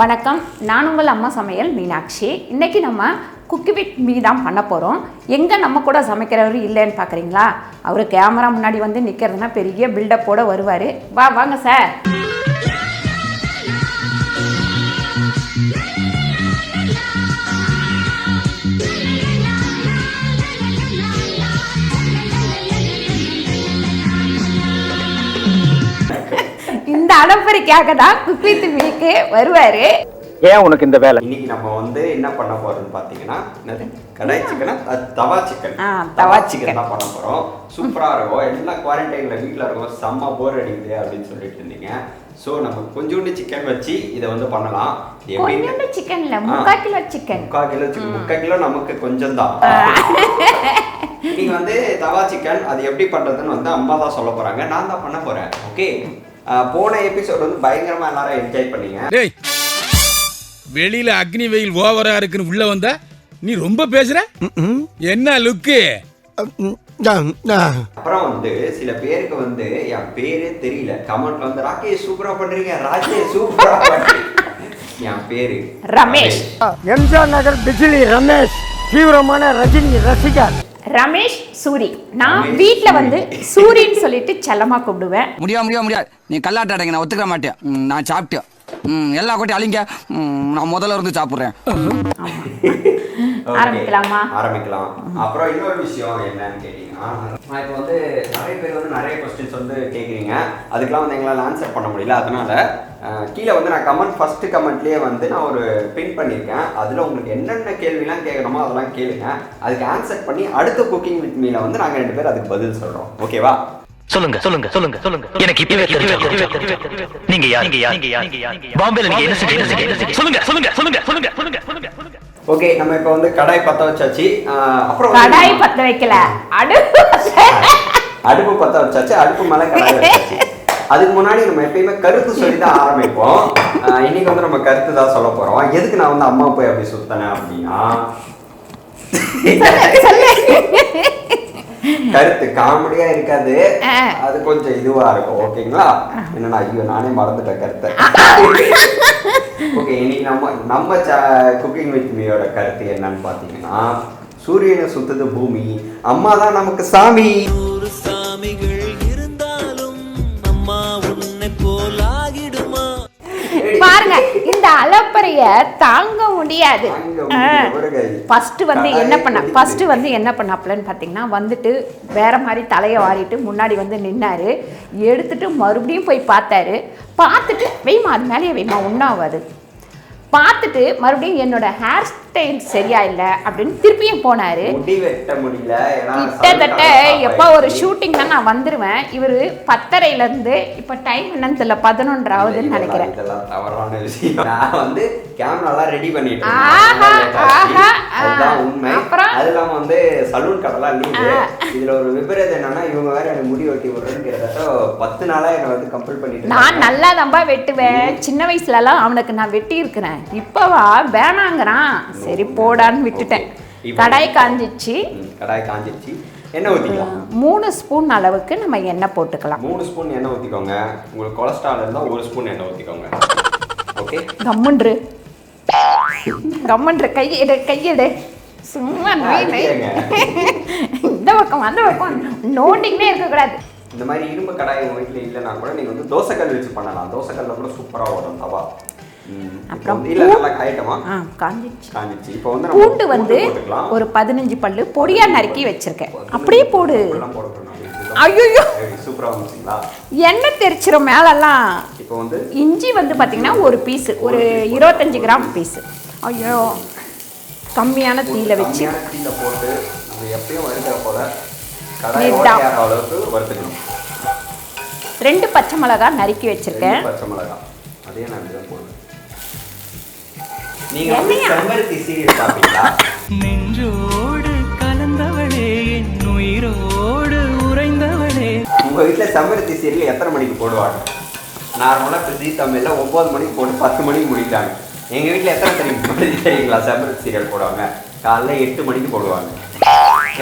வணக்கம், நான் உங்கள் அம்மா சமையல் மீனாட்சி. இன்றைக்கி நம்ம குக்கி வித் மீ தான் பண்ண போகிறோம். எங்கே நம்ம கூட சமைக்கிறவர் இல்லைன்னு பார்க்குறீங்களா? அவர் கேமரா முன்னாடி வந்து நிற்கிறதுனா பெரிய பில்டப்போடு வருவார். வாங்க சார். இந்த அடப்பரிக்காக தான் குக் வித் மீக்கு வருவாரு. ஏன் உனக்கு இந்த வேலை? இன்னைக்கு நம்ம வந்து என்ன பண்ண போறோம்னு பாத்தீங்கன்னா, கடாய் சிக்கன், தவா சிக்கன் தான் பண்ண போறோம். சூப்பரா இருக்கும். எல்லாம் குவாரண்டைன்ல வீட்டுல இருக்கும், செம்ம போர் அடிக்குது அப்படின்னு சொல்லிட்டு இருந்தீங்க. சோ நம்ம கொஞ்சோண்டு சிக்கன் வச்சு இதை வந்து பண்ணலாம். கொஞ்சோண்டு சிக்கன் இல்ல, 3/4 கிலோ சிக்கன். 3/4 கிலோ நமக்கு கொஞ்சம் தான். நீங்க வந்து தவா சிக்கன் அது எப்படி பண்றதுன்னு வந்து அம்மா தான் சொல்ல போறாங்க, நான் தான் பண்ண போறேன். ஓகே, போன எபிசோட் வந்து பயங்கரமா எல்லாரும் என்ஜாய் பண்ணீங்க. வெளியில அக்னி வெயில் ஓவரா இருக்குன்னு உள்ள வந்தா நீ ரொம்ப பேசுற. என்ன லுக்கு? அப்புறம் வந்து சில பேருக்கு வந்து என் பேரே தெரியல. கமெண்ட்ல வந்து ராகேஷ் சூப்பரா பண்றீங்க, ராஜேஷ் சூப்பரா பண்றீங்க. என் பேரு ரமேஷ். எம்ஜிஆர் நகர் பிஜிலி ரமேஷ், தீவிரமான ரஜினி ரசிகர் ரமேஷ் சூரி. நான் வீட்ல வந்து சூரின்னு சொல்லிட்டு செல்லமா கூப்பிடுவேன். முடியாது. நீ கல்லாட்டாடங்க, நான் ஒத்துக்க மாட்டேன். நான் சாப்பிட்டேன். எல்லா கோட்டையும் அழிங்க, நான் முதல்ல இருந்து சாப்பிடுறேன். ஆரம்பிக்கலாம். அப்புறம் இன்னொரு விஷயம் என்னன்னு கேட்டீங்கன்னா, நான் இப்போ வந்து நிறைய பேர் வந்து நிறைய கொஸ்டின்ஸ் வந்து கேட்குறீங்க. அதுக்கெல்லாம் வந்து எங்களால் ஆன்சர் பண்ண முடியல. அதனால கீழே வந்து நான் ஃபர்ஸ்ட் கமெண்ட்லேயே வந்து நான் ஒரு பின் பண்ணியிருக்கேன். அதில் உங்களுக்கு என்னென்ன கேள்விலாம் கேட்கணுமோ அதெல்லாம் கேளுங்க. அதுக்கு ஆன்சர் பண்ணி அடுத்த குக்கிங் வித் மீல வந்து நாங்கள் 2 பேர் அதுக்கு பதில் சொல்கிறோம். ஓகேவா? சொல்லுங்க. எனக்கு இப்பவே நீங்க பாம்பேல நீங்க என்ன செஞ்சீங்க? சொல்லுங்க. ஓகே, நம்ம இப்போ வந்து கடாய் பத்த வச்சாச்சு. அப்புறம் கடாய் பத்த வைக்கல, அடுப்பு பத்த வச்சாச்சு. அடுப்பு மேல கடாய் வச்சாச்சு. அதுக்கு முன்னாடி நம்ம எப்பயுமே கருத்து சொல்லி தான் ஆரம்பிப்போம். இன்னைக்கு வந்து நம்ம கருத்து தான் சொல்ல போறோம். எதுக்கு நான் வந்து அம்மா போய் அப்படி சுத்தனேன் அப்படின்னா, கருத்து காமெடியா இருக்காது, அது கொஞ்சம் இதுவா இருக்கும். ஓகேங்களா? என்னன்னா ஐயோ நானே மறந்துட்டேன் கருத்தை. ஓகே, இன்னைக்கு நம்ம குக்கிங் வித் மீயோட கருத்து என்னன்னு பாத்தீங்கன்னா, சூரியனை சுத்துது பூமி, அம்மா தான் நமக்கு சாமி. பாருங்க, இந்த அலப்பறைய தாங்க முடியாது. ஃபர்ஸ்ட் வந்து என்ன பண்ணாப்லன்னு பாத்தீங்கன்னா, வந்துட்டு வேற மாதிரி தலையை வாரிட்டு முன்னாடி வந்து நின்னாரு. எடுத்துட்டு மறுபடியும் போய் பார்த்தாரு. பார்த்துட்டு வைமா அது மேலேயே வைமா ஒன்றாவது பார்த்துட்டு மறுபடியும் என்னோட ஹேர் ஸ்டைல் சரியா இல்லை அப்படின்னு திருப்பியும் போனாரு. கிட்டத்தட்ட எப்போ ஒரு ஷூட்டிங் தான் நான் வந்துருவேன். இவரு 10:30 இப்ப டைம் என்னன்னு தெரியல, 11 நினைக்கிறேன். தவறான விஷயம். நான் வந்து கேமராலாம் ரெடி பண்ணிட்டு அப்புறம் அதெல்லாம் வந்து சலூன் கடைலாம் லீவு. இதுல ஒரு விபரீதம் என்னன்னா, இவங்க வேற எனக்கு முடி வெட்டி விடுறேன்னு கிட்டத்தட்ட 10 நாளா என்னை வந்து கம்பல் பண்ணிட்டு. நான் நல்லா தம்பா வெட்டுவேன். சின்ன வயசுல எல்லாம் அவனுக்கு நான் வெட்டி இருக்கிறேன். இப்பவா வேணாங்கிறான். சரி போடான்னு விட்டுட்டேன். கடாய் காஞ்சிச்சு. எண்ணெய் ஊற்றிக்கலாம். 3 ஸ்பூன் அளவுக்கு நம்ம எண்ணெய் போட்டுக்கலாம். 3 ஸ்பூன் எண்ணெய் ஊற்றிக்கோங்க. உங்களுக்கு கொலஸ்ட்ரால் இருந்தால் 1 ஸ்பூன் எண்ணெய் ஊற்றிக்கோங்க. ஓகே, கம்மன்று கையெடு சும்மா இந்த பக்கம் அந்த பக்கம் நோண்டிங்கனே இருக்கக்கூடாது. இந்த மாதிரி இரும்பு கடாய் உங்கள் வீட்டில் இல்லைன்னா கூட நீங்கள் வந்து தோசைக்கல் வச்சு பண்ணலாம். தோசைக்கல்ல கூட சூப்பராக வரும் தவா. அப்புறம் பூண்டு வந்து ஒரு 15 பல்லு பொடியா நறுக்கி வச்சிருக்கேன். அப்படியே போடு. ஐயோ எண்ணெய் தெரிச்சிரும் மேலெல்லாம். இப்போ வந்து இஞ்சி வந்து பாத்தீங்கன்னா ஒரு பீஸ், ஒரு 25 கிராம் பீஸ். ஐயோ கம்மியான தீயில வச்சு போட்டு நம்ம எப்பயும் வறுக்கிற போல கடாய் ஓட அளவுக்கு வறுத்துக்கணும். 2 பச்சை மிளகாய் நறுக்கி வச்சிருக்கேன். பச்சை மிளகாய் அதே நான் இப்படி தான் போடுவேன். நீங்க வந்து செம்பருத்தி சீரியல் பாப்பீங்களா? நெஞ்சோடு கலந்தவளே, என் உயிரோடு உறைந்தவளே. உங்க வீட்டுல செம்பருத்தி சீரியல் எத்தனை மணிக்கு போடுவாங்க? நார்மலா ஜீ தமிழ்ல 9 மணிக்கு போட்டு 10 மணிக்கு முடிக்கிறாங்க. எங்க வீட்டுல எத்தனை தெரியுங்களா செம்பருத்தி சீரியல் போடுவாங்க? காலைல 8 மணிக்கு போடுவாங்க.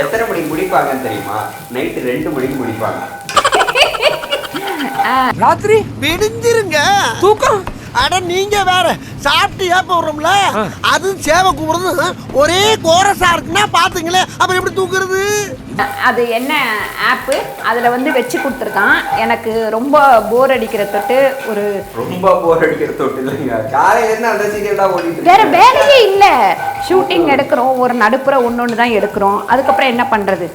எத்தனை மணிக்கு முடிப்பாங்கன்னு தெரியுமா? நைட்டு 2 மணிக்கு முடிப்பாங்க. ராத்திரி விடிஞ்சிருங்க, தூக்கம் அட நீங்க வேற சாப்பிட்டு ஏப்ப விடுறோம்ல அது சேவை கூப்பிடுறது ஒரே கோரஸா இருக்குன்னா பாத்துங்களேன் அப்புறம் எப்படி தூக்குறது. அது என்ன ஆப்பு அதில் வந்து வச்சு கொடுத்துருக்கான். எனக்கு ரொம்ப போர் அடிக்கிற தொட்டு ஒரு ரொம்ப போர் அடிக்கிற தொட்டு இல்லைங்க, காலையிலேருந்து அந்த சீரியல் தான் ஓடிட்டு வேற வேலையே இல்லை. ஷூட்டிங் எடுக்கிறோம், ஒரு நடுப்புற ஒன்று தான் எடுக்கிறோம். அதுக்கப்புறம் என்ன பண்ணுறது?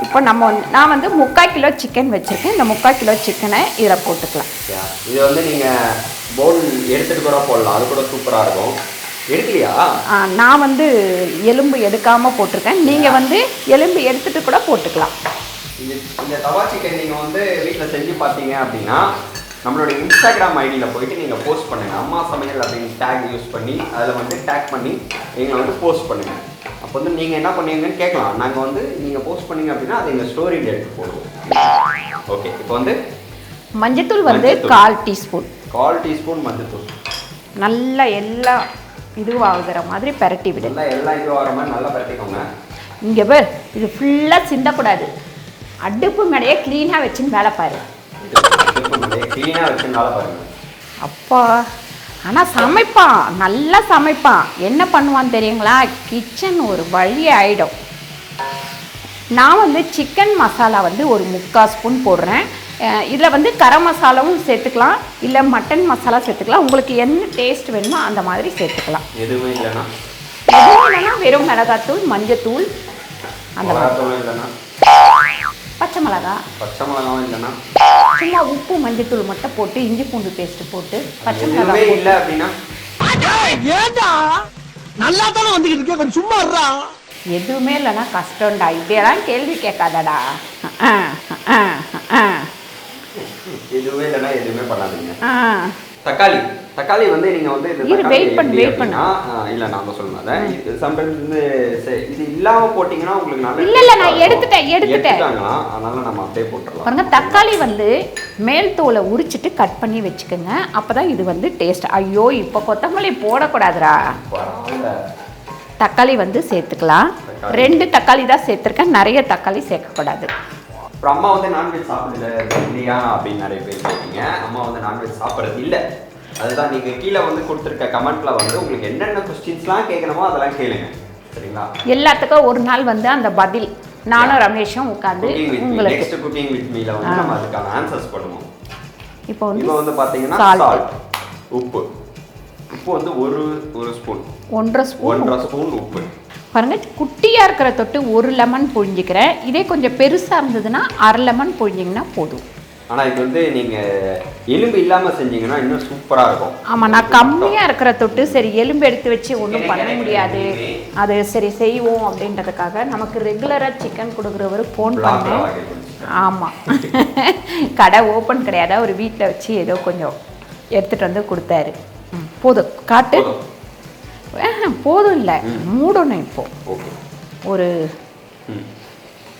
இப்போ நான் வந்து 3/4 கிலோ சிக்கன் வச்சுருக்கேன். இந்த 3/4 கிலோ சிக்கனை இதில் போட்டுக்கலாம். இது வந்து நீங்கள் பவுல் எடுத்துகிட்டு கூட போடலாம், அது கூட சூப்பராக இருக்கும். எடுக்கலையா? நான் வந்து எலும்பு எடுக்காமல் போட்டிருக்கேன். நீங்கள் வந்து எலும்பு எடுத்துகிட்டு கூட போட்டுக்கலாம். இந்த தவா சிக்கன் நீங்கள் வந்து வீட்டில் செஞ்சு பார்த்தீங்க அப்படின்னா நம்மளோட இன்ஸ்டாகிராம் ஐடியில் போயிட்டு நீங்கள் போஸ்ட் பண்ணுங்கள். அம்மா சமையல் அப்படின்னு டேக் யூஸ் பண்ணி அதில் வந்து டேக் பண்ணி எங்களை வந்து போஸ்ட் பண்ணுங்கள். அப்போ வந்து நீங்கள் என்ன பண்ணுவீங்கன்னு கேட்கலாம். நாங்கள் வந்து நீங்கள் போஸ்ட் பண்ணீங்க அப்படின்னா அதை எங்கள் ஸ்டோரியில் எடுத்து போடுவோம். ஓகே, இப்போ வந்து மஞ்சத்தூள் வந்து 1/4 டீஸ்பூன். 1/4 டீஸ்பூன் மஞ்சத்தூள். நல்லா எல்லாம் இதுவாகிற மாதிரி பெரட்டி விடு. எல்லாம் இதுவாகிற மாதிரி நல்லா பெரட்டிக்கோங்க. இங்கே பேர் இது ஃபுல்லாக சிந்தக்கூடாது. அடுப்பு மேடையே க்ளீனாக வச்சுன்னு வேலை பாரு. க்ளீனாக வச்சுன்னு வேலை பாருங்க. அப்பா ஆனால் சமைப்பான், நல்லா சமைப்பான். என்ன பண்ணுவான்னு தெரியுங்களா? கிச்சன் ஒரு வழி ஆகிடும். நான் வந்து சிக்கன் மசாலா வந்து ஒரு 3/4 ஸ்பூன் போடுறேன். இதில் வந்து கரம் மசாலாவும் சேர்த்துக்கலாம், இல்லை மட்டன் மசாலா சேர்த்துக்கலாம். உங்களுக்கு என்ன டேஸ்ட் வேணுமோ அந்த மாதிரி சேர்த்துக்கலாம். எதுவுமே இல்லைன்னா வெறும் மிளகாத்தூள், மஞ்சத்தூள், அந்த இல்லைன்னா பச்சை மிளகா இல்லைன்னா சும்மா உப்பு மஞ்சத்தூள் மட்டும் போட்டு இஞ்சி பூண்டு பேஸ்ட் போட்டு பச்சை மிளகா இல்லை அப்படின்னா ஏண்டா நல்லா தானே வந்துக்கிட்டு இருக்கேன், கொஞ்சம் சும்மா இருடா. எதுவுமே இல்லைன்னா கஷ்டம்டா. இப்படியெல்லாம் கேள்வி கேட்காதடா. எதுவுமே இல்லைன்னா எதுவுமே பண்ணாதீங்க. தக்காளி வந்து நீங்க வந்து வெயிட் பண்ணு. இல்ல நாம சொல்லணும். சம்டைம்ஸ் வந்து இது இல்லாம போட்டீங்கன்னா உங்களுக்கு நல்ல இல்ல நான் எடுத்துட்டேன். அதனால நம்ம அப்படியே போட்டுறலாம். பாருங்க, தக்காளி வந்து மேல் தோலை உரிச்சிட்டு கட் பண்ணி வச்சுக்கோங்க. அப்பதான் இது வந்து டேஸ்ட். ஐயோ இப்போ கொத்தமல்லி போடக்கூடாதுடா. தக்காளி வந்து சேர்த்துக்கலாம். 2 தக்காளி தான் சேர்த்துருக்கேன், நிறைய தக்காளி சேர்க்கக்கூடாது. அப்புறம் அம்மா வந்து நான்வெஜ் சாப்பிடல இல்லையா அப்படின்னு நிறைய பேர் கேட்டீங்க. அம்மா வந்து நான்வெஜ் சாப்பிட்றது இல்லை. அதுதான் நீங்கள் கீழே வந்து கொடுத்துருக்க கமெண்ட்ல வந்து உங்களுக்கு என்னென்ன கொஸ்டின்ஸ்லாம் கேட்கணுமோ அதெல்லாம் கேளுங்க, சரிங்களா? எல்லாத்துக்கும் ஒரு நாள் வந்து அந்த பதில் நானும் ரமேஷும் உட்காந்து உங்களுக்கு நெக்ஸ்ட் குக்கிங் வித் மீல வந்து நம்ம அதுக்கான ஆன்சர்ஸ் பண்ணுவோம். இப்போ வந்து பார்த்தீங்கன்னா சால்ட், உப்பு வந்து ஒரு ஸ்பூன், 1.5 ஸ்பூன் உப்பு. பாருங்க, குட்டியாக இருக்கிற தொட்டு 1 லெமன் புழிஞ்சிக்கிறேன். இதே கொஞ்சம் பெருசாக இருந்ததுன்னா 1/2 லெமன் புழிஞ்சிங்கன்னா போதும். ஆனால் இது வந்து நீங்கள் எலும்பு இல்லாமல் செஞ்சீங்கன்னா இன்னும் சூப்பராக இருக்கும். ஆமாம், நான் கம்மியாக இருக்கிற தொட்டு சரி எலும்பு எடுத்து வச்சு ஒன்றும் பண்ண முடியாது, அது சரி செய்வோம் அப்படின்றதுக்காக நமக்கு ரெகுலராக சிக்கன் கொடுக்குறவர் ஃபோன் பண்ணேன். ஆமாம், கடை ஓப்பன் கிடையாது, ஒரு வீட்டில் வச்சு ஏதோ கொஞ்சம் எடுத்துகிட்டு வந்து கொடுத்தாரு. போதும் காட்டு. போதும் இல்லை, மூடணும். இப்போ ஒரு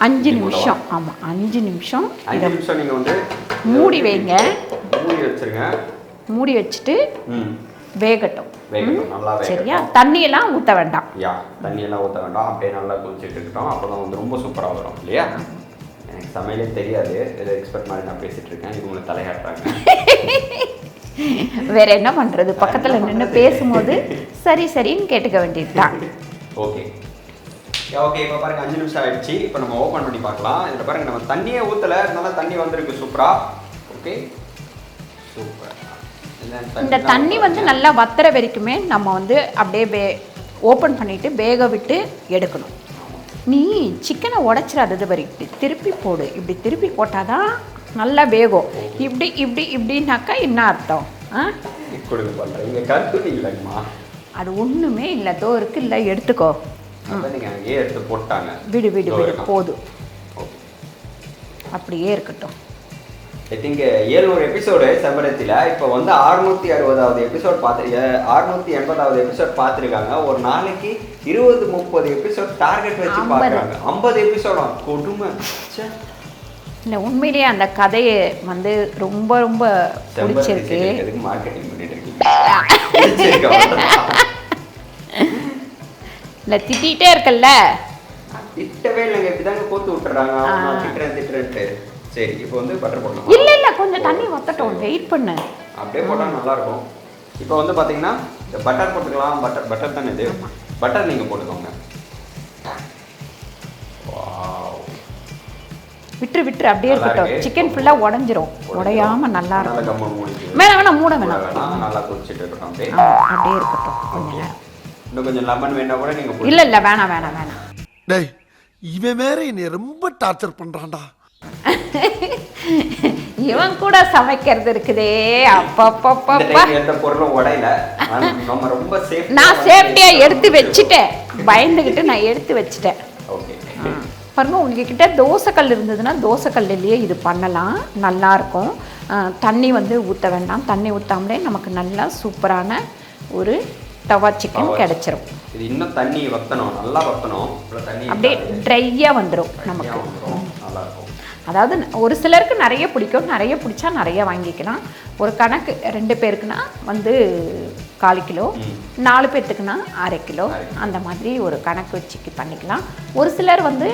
5 நிமிஷம். ஆமாம், 5 நிமிஷம் நீங்கள் வந்து மூடி வைங்க. மூடி வச்சிருங்க. மூடி வச்சுட்டு வேகட்டும். நல்லா சரியா? தண்ணியெல்லாம் ஊற்ற வேண்டாம். தண்ணியெல்லாம் ஊற்ற வேண்டாம். அப்படியே நல்லா குளிச்சுட்டு இருக்கட்டும். அப்போ தான் வந்து ரொம்ப சூப்பராக வரும் இல்லையா? எனக்கு சமையலே தெரியாது, ஏதோ எக்ஸ்பர்ட் மாதிரி நான் பேசிட்டு இருக்கேன். இவங்க தலையாட்டுறாங்க. வேற என்ன பண்றது? பக்கத்துல நின்று பேசும்போது சரி சரின்னு கேட்டுக்க வேண்டியதுதான். ஓகே, இப்போ பாருங்க 5 நிமிஷம் ஆயிடுச்சு. இப்போ நம்ம ஓப்பன் பண்ணி பார்க்கலாம். இதில் பாருங்க நம்ம தண்ணியே ஊற்றலை, அதனால தண்ணி வந்திருக்கு சூப்பரா. Okay, super. இந்த தண்ணி வந்து நல்லா வத்துற வரைக்குமே நம்ம வந்து அப்படியே ஓப்பன் பண்ணிட்டு வேக விட்டு எடுக்கணும். நீ சிக்கனை உடைச்சிடாதது வரைக்கும் திருப்பி போடு. இப்படி திருப்பி போட்டாதான் நல்லா வேகும். இப்படி இப்படி இப்படின்னாக்கா என்ன அர்த்தம்? அது ஒன்றுமே இல்லை, தோ இருக்கு, இல்லை எடுத்துக்கோ. விடு விடு விடு, போதும், அப்படியே இருக்கட்டும். ஐ திங்க் 700 எபிசோடு சம்பரத்தில் இப்போ வந்து 660வது எபிசோட் பார்த்துருக்கேன், 680வது எபிசோட் பார்த்துருக்காங்க. ஒரு நாளைக்கு 20-30 எபிசோட் டார்கெட் வச்சு பார்க்குறாங்க. 50 எபிசோடா? கொடுமை. இல்லை, உண்மையிலேயே அந்த கதையை வந்து ரொம்ப ரொம்ப பிடிச்சிருக்கு. மார்க்கெட்டிங் பண்ணிட்டு இருக்கீங்க. இல்லை, திட்டிகிட்டே இருக்கல்ல? திட்டவே இல்லைங்க, இப்படிதாங்க கோத்து விட்டுறாங்க. திட்டுறேன்ட்டு. சரி, இப்போ வந்து பட்டர் போடலாம். இல்லை இல்லை, கொஞ்சம் தண்ணி வத்தட்டும், வெயிட் பண்ணு. அப்படியே போட்டால் நல்லா இருக்கும். இப்போ வந்து பார்த்தீங்கன்னா பட்டர் போட்டுக்கலாம். பட்டர் தானே இது. பட்டர் நீங்கள் போட்டுக்கோங்க. விட்டுரு அப்படியே இருக்கட்டும். சிக்கன் ஃபுல்லாக உடஞ்சிரும். உடையாம நல்லா இருக்கும். வேணாம் மூட வேணாம். நல்லா கொதிச்சுட்டு இருக்கட்டும். அப்படியே இருக்கட்டும் கொஞ்ச நேரம். இன்னும் கொஞ்சம் லெமன் வேணா கூட நீங்கள் இல்லை வேணாம். டேய் இவன் வேற என்னை ரொம்ப டார்ச்சர் பண்றான்டா. இவன் கூட சமைக்கிறது இருக்குதே. அப்பப்பப்பப்பா. எந்த பொருளும் உடையல. நம்ம ரொம்ப சேஃப். நான் சேஃப்டியா எடுத்து வச்சுட்டேன். பயந்துகிட்டு நான் எடுத்து வச்சுட்டேன். ஓகே. பாருங்க, உங்ககிட்ட தோசைக்கல் இருந்ததுன்னா தோசைக்கல்லையே இது பண்ணலாம். நல்லாயிருக்கும். தண்ணி வந்து ஊற்ற வேண்டாம். தண்ணி ஊற்றாமலே நமக்கு நல்லா சூப்பரான ஒரு தவா சிக்கன் கிடைச்சிரும். இது இன்னும் தண்ணி வற்றணும், நல்லா வற்றணும். அப்படியே ட்ரையாக வந்துடும் நமக்கு. நல்லாயிருக்கும். அதாவது ஒரு சிலருக்கு நிறைய பிடிக்கும். நிறைய பிடிச்சா நிறைய வாங்கிக்கலாம். ஒரு கணக்கு 2 பேருக்குன்னா வந்து 1/4 கிலோ, 4 பேர்த்துக்குன்னா 1/2 கிலோ, அந்த மாதிரி ஒரு கணக்கு வச்சுக்கு பண்ணிக்கலாம். ஒரு சிலர் வந்து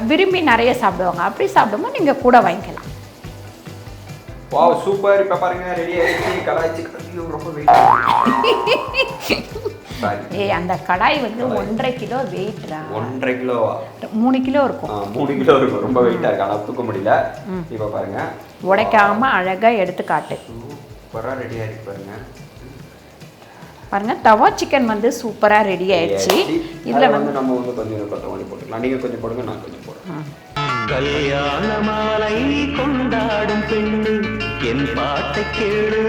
விரும்பி நிறைய சாப்பிடுவாங்க. அப்படி சாப்பிடும்போது நீங்கள் கூட வாங்கிக்கலாம். Wow super. இப்போ பாருங்க ரெடி ஆயிடுச்சு. கடாய் சிக்கன் ரொம்ப வெயிட். அந்த கடாய் வந்து 1.5 கிலோ வெயிட்ரா. 1.5 கிலோவா? 3 கிலோ இருக்கும். 3 கிலோ இருக்கும். ரொம்ப வெயிட்டா இருக்கு. ஆனால் தூக்க முடியல. இப்போ பாருங்க உடைக்காம அழகா எடுத்து காட்டு. சூப்பரா ரெடி ஆயிருக்கு பாருங்க. பாருங்க தவா சிக்கன் வந்து சூப்பரா ரெடி ஆயிடுச்சு. இதுல வந்து நம்ம வந்து கொஞ்சம் கொத்தமல்லி போட்டுக்கலாம். நீங்க கொஞ்சம் போடுங்க, நான் கொஞ்சம் போடுறேன். கல்யாண மாலை கொண்டாடும் பெண்ணு என் பாட்டை கேளு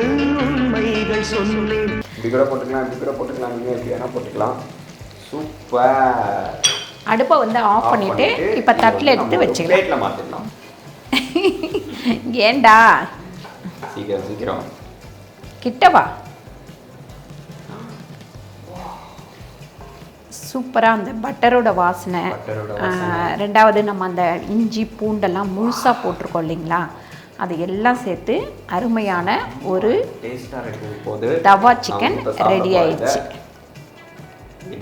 உண்மைகள் சொன்னேன். இப்படி கூட போட்டுக்கலாம். நீங்க எப்படி வேணா போட்டுக்கலாம். சூப்பர். அடுப்பை வந்து ஆஃப் பண்ணிட்டு இப்ப தட்டில் எடுத்து வச்சுக்கலாம். பிளேட்ல மாத்திடலாம். ஏண்டா சீக்கிரம் கிட்டவா. சூப்பராக அந்த பட்டரோட வாசனை. ரெண்டாவது நம்ம அந்த இஞ்சி பூண்டெல்லாம் முழுசாக போட்டிருக்கோம் இல்லைங்களா, அது எல்லாம் சேர்த்து அருமையான ஒரு தவா சிக்கன் ரெடி ஆயிடுச்சு.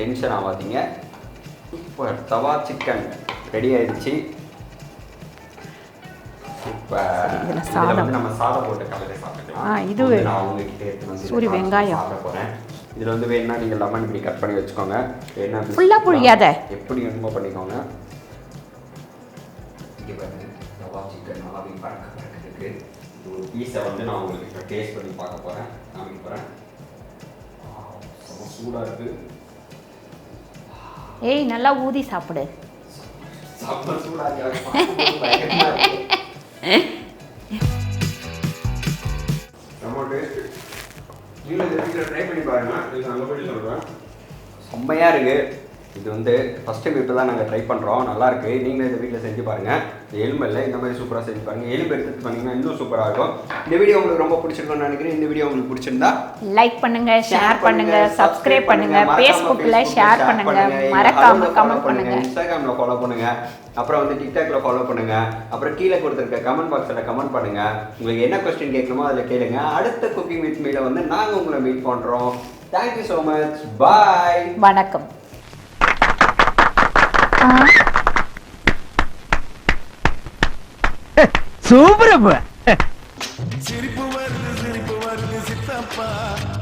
டென்ஷன் ஆகாதீங்க. சூப்பர் தவா சிக்கன் ரெடி ஆயிடுச்சு. சூப்பர். இதில் சாதம் நம்ம சாதம் போட்டு கலரை சாப்பிட்டுக்கலாம். இது நான் உங்ககிட்ட எடுத்து சூரி வெங்காயம் சாப்பிட போகிறேன். இதில் வந்து வேணுன்னா நீங்கள் லெமன் இப்படி கட் பண்ணி வச்சுக்கோங்க. வேணா ஃபுல்லாக புழியாத, எப்படி வேணுமோ பண்ணிக்கோங்க. இங்கே பாருங்க தவா சிக்கன் நல்லா பறக்கிறதுக்கு ஒரு பீஸை வந்து நான் உங்களுக்கு இப்போ டேஸ்ட் பண்ணி பார்க்க போகிறேன், காமிக்க போகிறேன். சூடாக இருக்குது. ஏய் நல்லா ஊதி சாப்பிடு. சாப்பிட சூடாக ரொம்ப டேஸ்ட்டு. நீங்களும் இதை வீட்டில் ட்ரை பண்ணி பாருங்கள். இது நல்லபடி சொல்கிறேன். செம்மையாக இருக்குது. இது வந்து ஃபஸ்ட் டைம் இப்போ தான் நாங்கள் ட்ரை பண்ணுறோம். நல்லாயிருக்கு. நீங்களும் இதை வீட்டில் செஞ்சு பாருங்கள். எலும்பு இல்லை, இந்த மாதிரி சூப்பராக செஞ்சு பாருங்கள். எலும்பு எடுத்துட்டு பண்ணிங்கன்னா இன்னும் சூப்பராக இருக்கும். இந்த வீடியோ உங்களுக்கு ரொம்ப பிடிச்சிருக்கும்னு நினைக்கிறேன். இந்த வீடியோ உங்களுக்கு பிடிச்சிருந்தா லைக் பண்ணுங்க, ஷேர் பண்ணுங்க, சப்ஸ்கிரைப் பண்ணுங்க, ஃபேஸ்புக்கில் ஷேர் பண்ணுங்க, மறக்காம கமெண்ட் பண்ணுங்க, இன்ஸ்டாகிராமில் ஃபாலோ பண்ணுங்க, அப்புறம் வந்து டிக்டாக்ல ஃபாலோ பண்ணுங்க, அப்புறம் கீழே கொடுத்துருக்க கமெண்ட் பாக்ஸில் கமெண்ட் பண்ணுங்க. உங்களுக்கு என்ன கொஸ்டின் கேட்கணுமோ அதில் கேளுங்க. அடுத்த குக்கிங் வித் மீல வந்து நாங்கள் உங்களை மீட் பண்ணுறோம். Thank you so much. பாய். வணக்கம். சூப்பர். சிரிப்பு வருது சித்தப்பா.